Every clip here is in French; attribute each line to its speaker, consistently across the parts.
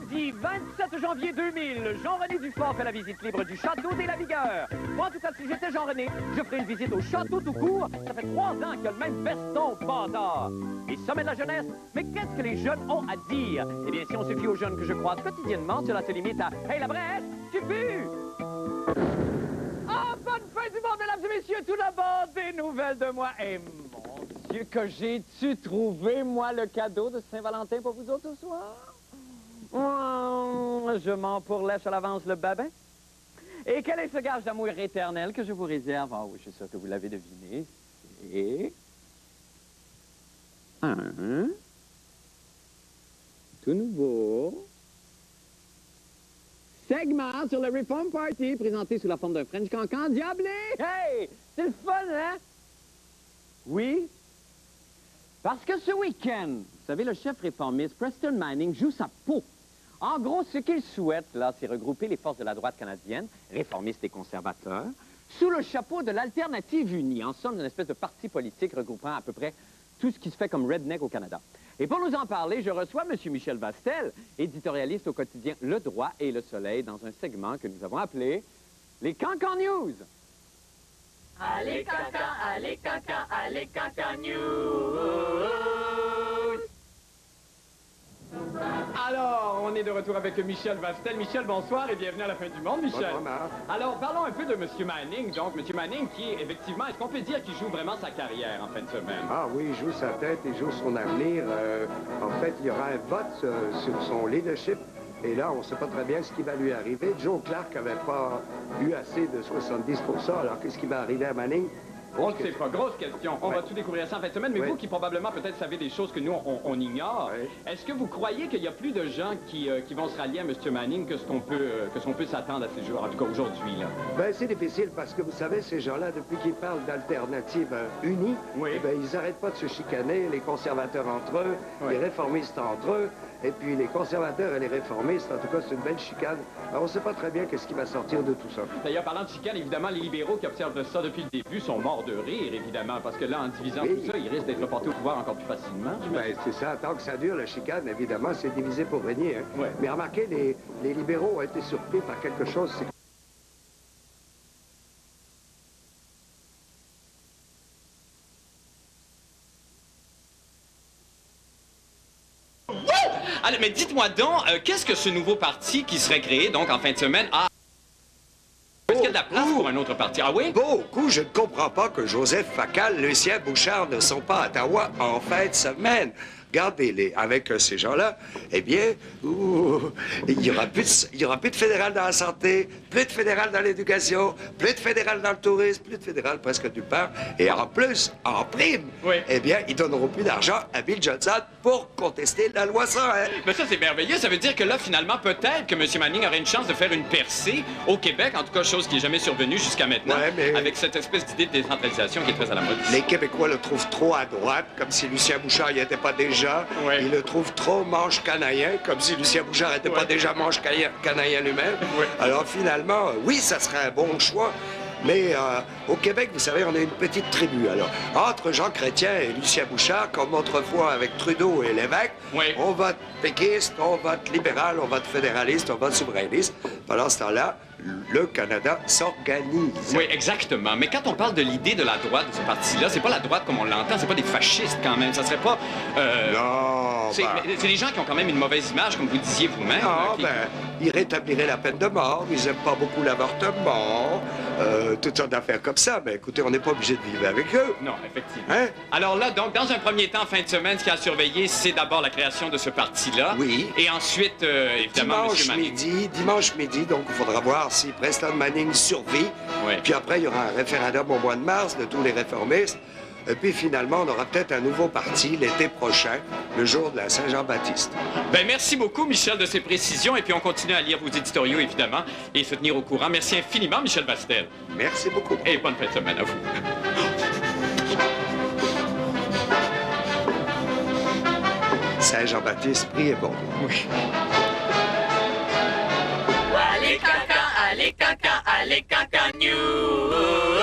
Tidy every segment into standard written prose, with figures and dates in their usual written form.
Speaker 1: Mardi 27 janvier 2000, Jean-René Dufort fait la visite libre du château des Lavigueurs. Moi, en tout cas, si j'étais Jean-René, je ferais une visite au château tout court. Ça fait 3 ans qu'il y a le même veston bâtard. Les sommets de la jeunesse, mais qu'est-ce que les jeunes ont à dire? Eh bien, si on se fie aux jeunes que je croise quotidiennement, cela se limite à « Hey, la brèche, tu pues! » Ah, bonne fin du monde, mesdames et messieurs, tout d'abord, des nouvelles de moi. Eh, mon Dieu, que j'ai-tu trouvé, moi, le cadeau de Saint-Valentin pour vous autres ce soir? Je m'en pourlèche à l'avance le babin. Et quel est ce gage d'amour éternel que je vous réserve? Ah oui, je suis sûr que vous l'avez deviné. C'est... un... tout nouveau... segment sur le Reform Party, présenté sous la forme d'un French cancan diablé. Hey! C'est le fun, hein? Oui? Parce que ce week-end, vous savez, le chef réformiste Preston Manning joue sa peau. En gros, ce qu'il souhaite, là, c'est regrouper les forces de la droite canadienne, réformistes et conservateurs, sous le chapeau de l'Alternative unie. En somme, une espèce de parti politique regroupant à peu près tout ce qui se fait comme redneck au Canada. Et pour nous en parler, je reçois M. Michel Vastel, éditorialiste au quotidien Le Droit et Le Soleil, dans un segment que nous avons appelé les Cancan News.
Speaker 2: Allez, Cancan, allez, Cancan, allez, Cancan News!
Speaker 1: Alors, on est de retour avec Michel Vastel. Michel, bonsoir et bienvenue à la fin du monde, Michel.
Speaker 3: Bonjour, Marc.
Speaker 1: Alors, parlons un peu de M. Manning. Donc, M. Manning qui est effectivement, est-ce qu'on peut dire qu'il joue vraiment sa carrière en fin de semaine?
Speaker 3: Ah oui, il joue sa tête, il joue son avenir. En fait, il y aura un vote sur son leadership. Et là, on ne sait pas très bien ce qui va lui arriver. Joe Clark n'avait pas eu assez de 70 %. Alors, qu'est-ce qui va arriver à Manning?
Speaker 1: On ne sait pas. Grosse question. On va tout découvrir ça en fin de semaine. Mais vous qui probablement peut-être savez des choses que nous, on ignore, est-ce que vous croyez qu'il y a plus de gens qui vont se rallier à M. Manning que ce qu'on peut s'attendre à ces jours, en tout cas aujourd'hui, là?
Speaker 3: Ben, c'est difficile parce que vous savez, ces gens-là, depuis qu'ils parlent d'alternative unie, eh ben, ils n'arrêtent pas de se chicaner, les conservateurs entre eux, les réformistes entre eux. Et puis les conservateurs et les réformistes, en tout cas, c'est une belle chicane. Alors, on ne sait pas très bien qu'est-ce qui va sortir de tout ça.
Speaker 1: D'ailleurs, parlant de chicane, évidemment, les libéraux qui observent ça depuis le début sont morts de rire, évidemment, parce que là, en divisant tout ça, ils risquent d'être reportés au pouvoir encore plus facilement.
Speaker 3: Ben, c'est ça. Tant que ça dure, la chicane, évidemment, c'est divisé pour régner. Hein. Mais remarquez, les libéraux ont été surpris par quelque chose.
Speaker 4: Alors, mais dites-moi donc, qu'est-ce que ce nouveau parti qui serait créé, donc, en fin de semaine, a... Est-ce qu'il y a de la place pour un autre parti? Ah oui?
Speaker 3: Beaucoup. Je ne comprends pas que Joseph Facal, Lucien Bouchard ne sont pas à Ottawa en fin de semaine. Regardez-les, avec ces gens-là, eh bien, il n'y aura plus de fédéral dans la santé, plus de fédéral dans l'éducation, plus de fédéral dans le tourisme, plus de fédéral presque nulle part. Et en plus, en prime, eh bien, ils donneront plus d'argent à Bill Johnson pour contester la loi 101.
Speaker 4: Mais ça, c'est merveilleux. Ça veut dire que là, finalement, peut-être que M. Manning aurait une chance de faire une percée au Québec, en tout cas, chose qui n'est jamais survenue jusqu'à maintenant, avec cette espèce d'idée de décentralisation qui est très à la mode.
Speaker 3: Les Québécois le trouvent trop à droite, comme si Lucien Bouchard n'y était pas déjà. Il le trouve trop manche-canaïen, comme si Lucien Bouchard n'était pas déjà manche-canaïen lui-même. Alors finalement, oui, ça serait un bon choix. Mais au Québec, vous savez, on est une petite tribu. Alors, entre Jean Chrétien et Lucien Bouchard, comme autrefois avec Trudeau et l'évêque, on vote péquiste, on vote libéral, on vote fédéraliste, on vote souverainiste. Pendant ce temps-là, le Canada s'organise.
Speaker 4: Oui, exactement. Mais quand on parle de l'idée de la droite de ce parti-là, c'est pas la droite comme on l'entend, c'est pas des fascistes quand même. Ça serait pas...
Speaker 3: Non,
Speaker 4: c'est des gens qui ont quand même une mauvaise image, comme vous disiez vous-même.
Speaker 3: Non, ils rétabliraient la peine de mort, ils n'aiment pas beaucoup l'avortement, toutes sortes d'affaires comme ça. Mais écoutez, on n'est pas obligé de vivre avec eux.
Speaker 4: Non, effectivement. Hein? Alors là, donc, dans un premier temps, fin de semaine, ce qu'il y a à surveiller, c'est d'abord la création de ce parti-là.
Speaker 3: Oui.
Speaker 4: Et ensuite, évidemment,
Speaker 3: dimanche midi, donc il faudra voir si Preston Manning survit. Puis après, il y aura un référendum au mois de mars de tous les réformistes. Et puis finalement, on aura peut-être un nouveau parti l'été prochain, le jour de la Saint-Jean-Baptiste.
Speaker 4: Ben merci beaucoup, Michel, de ces précisions. Et puis on continue à lire vos éditoriaux, évidemment, et se tenir au courant. Merci infiniment, Michel Vastel.
Speaker 3: Merci beaucoup.
Speaker 4: Et bonne fin de semaine à vous.
Speaker 3: Saint-Jean-Baptiste, priez pour nous.
Speaker 4: Oui.
Speaker 2: Allez, Cancan, allez, Cancan, allez, Cancan News!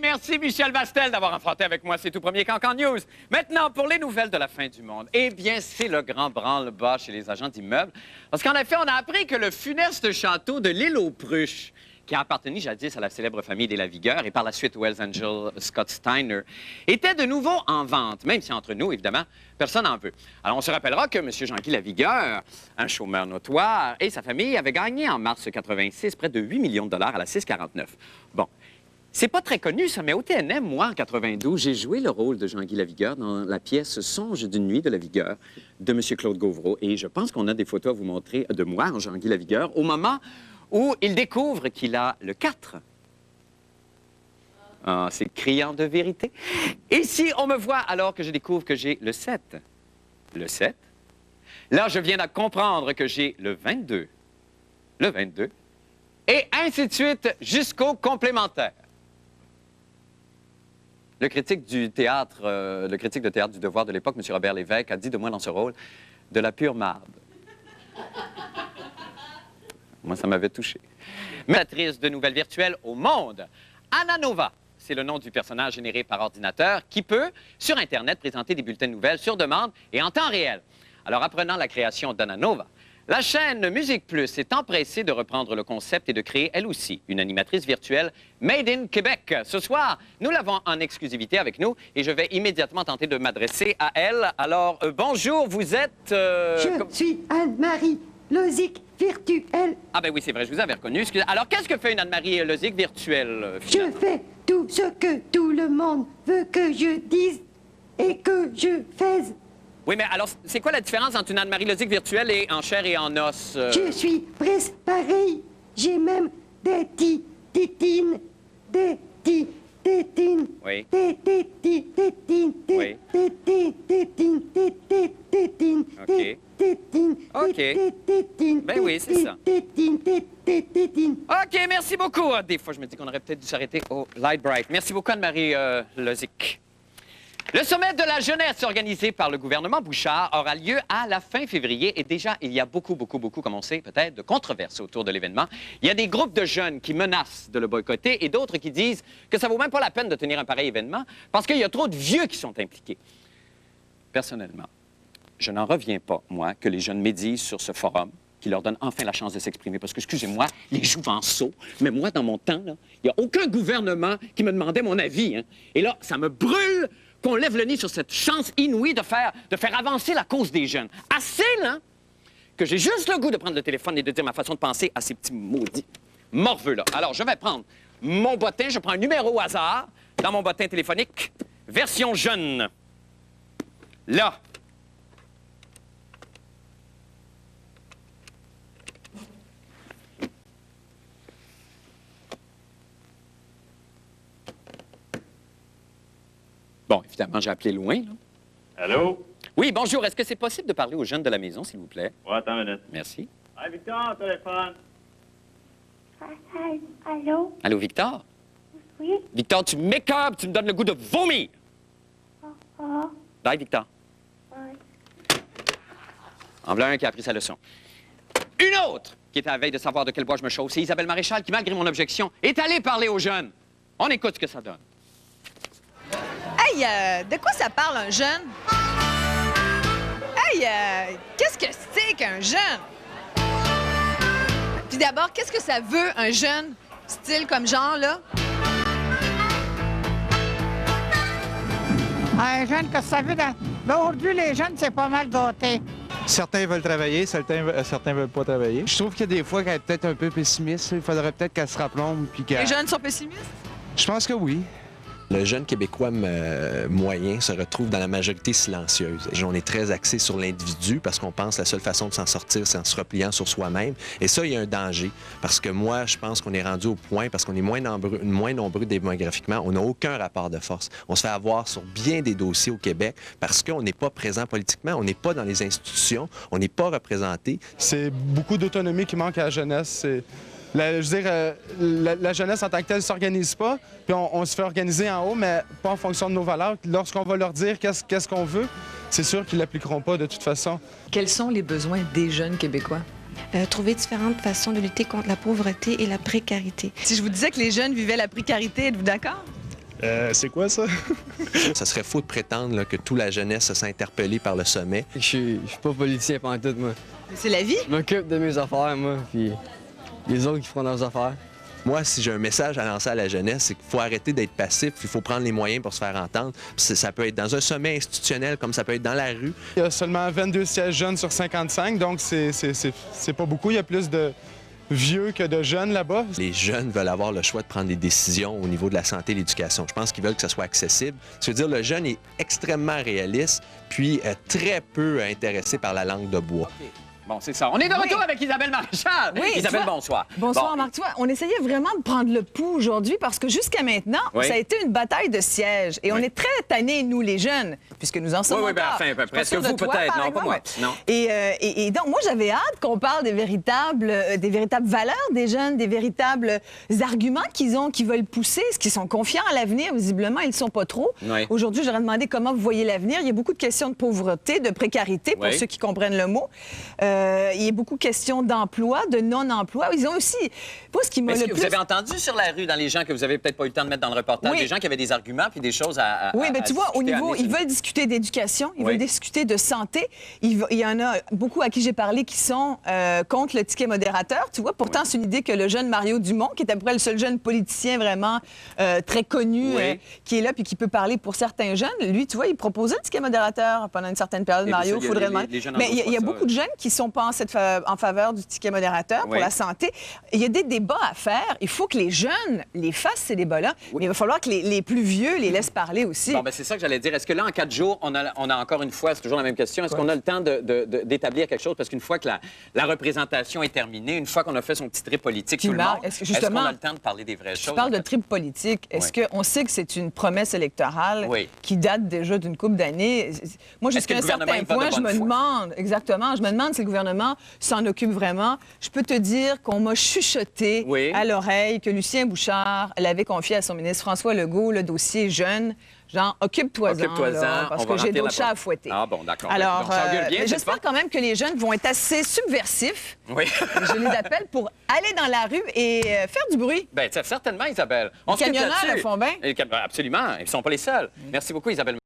Speaker 1: Merci,
Speaker 4: Merci, Michel Bastel, d'avoir affronté avec moi ces tout premiers Cancan News. Maintenant, pour les nouvelles de la fin du monde. Eh bien, c'est le grand branle-bas chez les agents d'immeubles. Parce qu'en effet, on a appris que le funeste château de l'île aux Pruches, qui a appartenu jadis à la célèbre famille des Lavigueur et par la suite aux Hells Angels Scott Steiner, était de nouveau en vente, même si entre nous, évidemment, personne n'en veut. Alors, on se rappellera que M. Jean-Guy Lavigueur, un chômeur notoire, et sa famille avaient gagné en mars 86 près de 8 millions de dollars à la 649. Bon, c'est pas très connu, ça, mais au TNM, moi, en 92, j'ai joué le rôle de Jean-Guy Lavigueur dans la pièce Songe d'une nuit de Lavigueur de M. Claude Gauvreau. Et je pense qu'on a des photos à vous montrer de moi, en Jean-Guy Lavigueur, au moment où il découvre qu'il a le 4. Ah, c'est criant de vérité. Ici, on me voit alors que je découvre que j'ai le 7. Le 7. Là, je viens de comprendre que j'ai le 22. Le 22. Et ainsi de suite jusqu'au complémentaire. Le critique de théâtre du Devoir de l'époque, M. Robert Lévesque, a dit de moi dans ce rôle de la pure marde. Moi, ça m'avait touché. Créatrice de nouvelles virtuelles au monde, Anna Nova, c'est le nom du personnage généré par ordinateur qui peut, sur Internet, présenter des bulletins de nouvelles sur demande et en temps réel. Alors, apprenant la création d'Anna Nova, la chaîne Musique Plus s'est empressée de reprendre le concept et de créer, elle aussi, une animatrice virtuelle made in Québec. Ce soir, nous l'avons en exclusivité avec nous et je vais immédiatement tenter de m'adresser à elle. Alors, bonjour, vous êtes...
Speaker 5: Je suis Anne-Marie Lozic virtuelle.
Speaker 4: Ah ben oui, c'est vrai, je vous avais reconnu. Excusez. Alors, qu'est-ce que fait une Anne-Marie Lozic virtuelle, finalement?
Speaker 5: Je fais tout ce que tout le monde veut que je dise et que je fasse.
Speaker 4: Oui, mais alors, c'est quoi la différence entre une Anne-Marie Lozic virtuelle et en chair et en os?
Speaker 5: Je suis presque pareil. J'ai même des tétines. Des tétines.
Speaker 4: Oui.
Speaker 5: Des tétines.
Speaker 4: Oui.
Speaker 5: Des tétines.
Speaker 4: OK. OK. Ben oui, c'est ça. OK, merci beaucoup. Des fois, je me dis qu'on aurait peut-être dû s'arrêter au Light Bright. Merci beaucoup, Anne-Marie Lozic. Le sommet de la jeunesse organisé par le gouvernement Bouchard aura lieu à la fin février et déjà, il y a beaucoup, comme on sait, peut-être, de controverses autour de l'événement. Il y a des groupes de jeunes qui menacent de le boycotter et d'autres qui disent que ça vaut même pas la peine de tenir un pareil événement parce qu'il y a trop de vieux qui sont impliqués. Personnellement, je n'en reviens pas, moi, que les jeunes médisent sur ce forum, qui leur donne enfin la chance de s'exprimer. Parce que, excusez-moi, les jouvenceaux, mais moi, dans mon temps, il n'y a aucun gouvernement qui me demandait mon avis. Hein. Et là, ça me brûle qu'on lève le nez sur cette chance inouïe de faire avancer la cause des jeunes. Assez, là, que j'ai juste le goût de prendre le téléphone et de dire ma façon de penser à ces petits maudits morveux-là. Alors, je vais prendre mon bottin, je prends un numéro au hasard dans mon bottin téléphonique, version jeune. Là. Bon, évidemment, j'ai appelé loin, là.
Speaker 6: Allô?
Speaker 4: Oui, bonjour. Est-ce que c'est possible de parler aux jeunes de la maison, s'il vous plaît?
Speaker 6: Ouais, attends une minute.
Speaker 4: Merci.
Speaker 6: Hey, Victor, téléphone.
Speaker 5: Allô?
Speaker 4: Allô, Victor?
Speaker 5: Oui?
Speaker 4: Victor, tu m'écœures, tu me donnes le goût de vomir. Bye, Victor. En voilà un qui a appris sa leçon. Une autre qui est à la veille de savoir de quel bois je me chauffe, c'est Isabelle Maréchal qui, malgré mon objection, est allée parler aux jeunes. On écoute ce que ça donne.
Speaker 7: Hey, de quoi ça parle, un jeune? Hey, qu'est-ce que c'est qu'un jeune? Puis d'abord, qu'est-ce que ça veut, un jeune? Style comme genre, là?
Speaker 8: Un jeune, qu'est-ce que ça veut? Aujourd'hui, les jeunes, c'est pas mal gâté.
Speaker 9: Certains veulent travailler, certains veulent pas travailler. Je trouve qu'il y a des fois qu'elle est peut-être un peu pessimiste. Il faudrait peut-être qu'elle se replombe.
Speaker 7: Les jeunes sont pessimistes?
Speaker 9: Je pense que oui.
Speaker 10: Le jeune Québécois moyen se retrouve dans la majorité silencieuse. On est très axé sur l'individu parce qu'on pense que la seule façon de s'en sortir, c'est en se repliant sur soi-même. Et ça, il y a un danger. Parce que moi, je pense qu'on est rendu au point, parce qu'on est moins nombreux démographiquement, on n'a aucun rapport de force. On se fait avoir sur bien des dossiers au Québec parce qu'on n'est pas présent politiquement, on n'est pas dans les institutions, on n'est pas représenté.
Speaker 9: C'est beaucoup d'autonomie qui manque à la jeunesse. La jeunesse en tant que telle ne s'organise pas, puis on se fait organiser en haut, mais pas en fonction de nos valeurs. Lorsqu'on va leur dire qu'est-ce qu'on veut, c'est sûr qu'ils ne l'appliqueront pas de toute façon.
Speaker 7: Quels sont les besoins des jeunes Québécois?
Speaker 11: Trouver différentes façons de lutter contre la pauvreté et la précarité.
Speaker 7: Si je vous disais que les jeunes vivaient la précarité, êtes-vous d'accord?
Speaker 9: C'est quoi ça?
Speaker 10: Ça serait faux de prétendre là, que toute la jeunesse se sent interpellée par le sommet.
Speaker 1: Je suis pas politicien pendant tout, moi.
Speaker 7: C'est la vie.
Speaker 1: Je m'occupe de mes affaires, moi, puis les autres qui feront leurs affaires.
Speaker 10: Moi, si j'ai un message à lancer à la jeunesse, c'est qu'il faut arrêter d'être passif, il faut prendre les moyens pour se faire entendre. Puis ça peut être dans un sommet institutionnel, comme ça peut être dans la rue.
Speaker 9: Il y a seulement 22 sièges jeunes sur 55, donc c'est pas beaucoup. Il y a plus de vieux que de jeunes là-bas.
Speaker 10: Les jeunes veulent avoir le choix de prendre des décisions au niveau de la santé et l'éducation. Je pense qu'ils veulent que ça soit accessible. Je veux dire, le jeune est extrêmement réaliste, puis très peu intéressé par la langue de bois.
Speaker 4: Okay. Bon, c'est ça. On est de retour avec Isabelle Maréchal.
Speaker 7: Oui,
Speaker 4: Isabelle,
Speaker 7: toi,
Speaker 4: bonsoir.
Speaker 7: Bonsoir,
Speaker 4: Bon.
Speaker 7: Marc. Tu vois, on essayait vraiment de prendre le pouls aujourd'hui parce que jusqu'à maintenant,
Speaker 4: Oui.
Speaker 7: ça a été une bataille de sièges. Et on est très tannés, nous, les jeunes, puisque nous en sommes
Speaker 4: Oui,
Speaker 7: encore.
Speaker 4: enfin,
Speaker 7: Je suis pas
Speaker 4: presque
Speaker 7: sûre de
Speaker 4: vous,
Speaker 7: toi,
Speaker 4: peut-être.
Speaker 7: par
Speaker 4: Non, pas moi.
Speaker 7: exemple.
Speaker 4: Non.
Speaker 7: Et donc, moi, j'avais hâte qu'on parle des véritables valeurs des jeunes, des véritables arguments qu'ils ont, qu'ils veulent pousser. Est-ce qu'ils sont confiants à l'avenir? Visiblement, ils ne sont pas trop.
Speaker 4: Oui.
Speaker 7: Aujourd'hui, j'aurais demandé comment vous voyez l'avenir. Il y a beaucoup de questions de pauvreté, de précarité, pour
Speaker 4: Oui.
Speaker 7: ceux qui comprennent le mot. Il y a beaucoup de questions d'emploi, de non-emploi. Ils ont aussi... Moi, ce qui m'a
Speaker 4: Est-ce
Speaker 7: le
Speaker 4: que
Speaker 7: plus...
Speaker 4: vous avez entendu sur la rue, dans les gens que vous avez peut-être pas eu le temps de mettre dans le reportage,
Speaker 7: Oui.
Speaker 4: des gens qui avaient des arguments puis des choses à
Speaker 7: Oui, bien, tu vois, au
Speaker 4: discuter, à
Speaker 7: niveau,
Speaker 4: amener
Speaker 7: ils
Speaker 4: sur-
Speaker 7: veulent discuter d'éducation, ils
Speaker 4: Oui.
Speaker 7: veulent discuter de santé. Il y en a beaucoup à qui j'ai parlé qui sont contre le ticket modérateur. Tu vois, pourtant, c'est une idée que le jeune Mario Dumont, qui est à peu près le seul jeune politicien vraiment très connu,
Speaker 4: Oui.
Speaker 7: qui est là puis qui peut parler pour certains jeunes, lui, tu vois, il proposait le ticket modérateur pendant une certaine période.
Speaker 4: Et
Speaker 7: Mario,
Speaker 4: ça, il y a
Speaker 7: faudrait
Speaker 4: les-
Speaker 7: demander.
Speaker 4: les jeunes
Speaker 7: Mais il y a
Speaker 4: endossent pas
Speaker 7: beaucoup
Speaker 4: ça.
Speaker 7: de jeunes qui sont pas en faveur du ticket modérateur pour
Speaker 4: Oui.
Speaker 7: la santé. Il y a des débats à faire. Il faut que les jeunes les fassent, ces débats-là. Mais il va falloir que les plus vieux les laissent parler aussi.
Speaker 4: Bon, ben c'est ça que j'allais dire. Est-ce que là, en 4 jours, on a encore une fois, c'est toujours la même question, est-ce qu'on a le temps d'établir quelque chose? Parce qu'une fois que la représentation est terminée, une fois qu'on a fait son petit trip politique,
Speaker 7: Puis
Speaker 4: tout le
Speaker 7: Marc,
Speaker 4: monde,
Speaker 7: est-ce que
Speaker 4: est-ce
Speaker 7: justement,
Speaker 4: qu'on a le temps de parler des vraies
Speaker 7: Tu
Speaker 4: choses?
Speaker 7: parles de
Speaker 4: en fait?
Speaker 7: trip politique. Est-ce
Speaker 4: Oui.
Speaker 7: qu'on sait que c'est une promesse électorale
Speaker 4: Oui.
Speaker 7: qui date déjà d'une couple d'années? Moi, jusqu'à
Speaker 4: que
Speaker 7: un
Speaker 4: le gouvernement
Speaker 7: certain
Speaker 4: est pas de
Speaker 7: point, je
Speaker 4: bonne
Speaker 7: me
Speaker 4: foi?
Speaker 7: demande, exactement, je me demande si le gouvernement s'en occupe vraiment. Je peux te dire qu'on m'a chuchoté
Speaker 4: Oui.
Speaker 7: à l'oreille que Lucien Bouchard l'avait confié à son ministre François Legault, le dossier jeune. Genre, occupe-toi-en,
Speaker 4: Occupe-toi-en,
Speaker 7: là, parce
Speaker 4: on
Speaker 7: que
Speaker 4: va
Speaker 7: j'ai
Speaker 4: remplir
Speaker 7: d'autres
Speaker 4: la
Speaker 7: chats à
Speaker 4: porte.
Speaker 7: fouetter.
Speaker 4: Ah bon, d'accord.
Speaker 7: Alors,
Speaker 4: Donc, ça augure bien,
Speaker 7: mais
Speaker 4: c'est
Speaker 7: j'espère
Speaker 4: le fun.
Speaker 7: quand même que les jeunes vont être assez subversifs,
Speaker 4: Oui.
Speaker 7: je les appelle, pour aller dans la rue et faire du bruit.
Speaker 4: Bien, certainement, Isabelle. On
Speaker 7: Les
Speaker 4: se quitte
Speaker 7: camionneurs
Speaker 4: là-dessus.
Speaker 7: le font bien.
Speaker 4: Absolument. Ils ne sont pas les seuls. Merci beaucoup, Isabelle.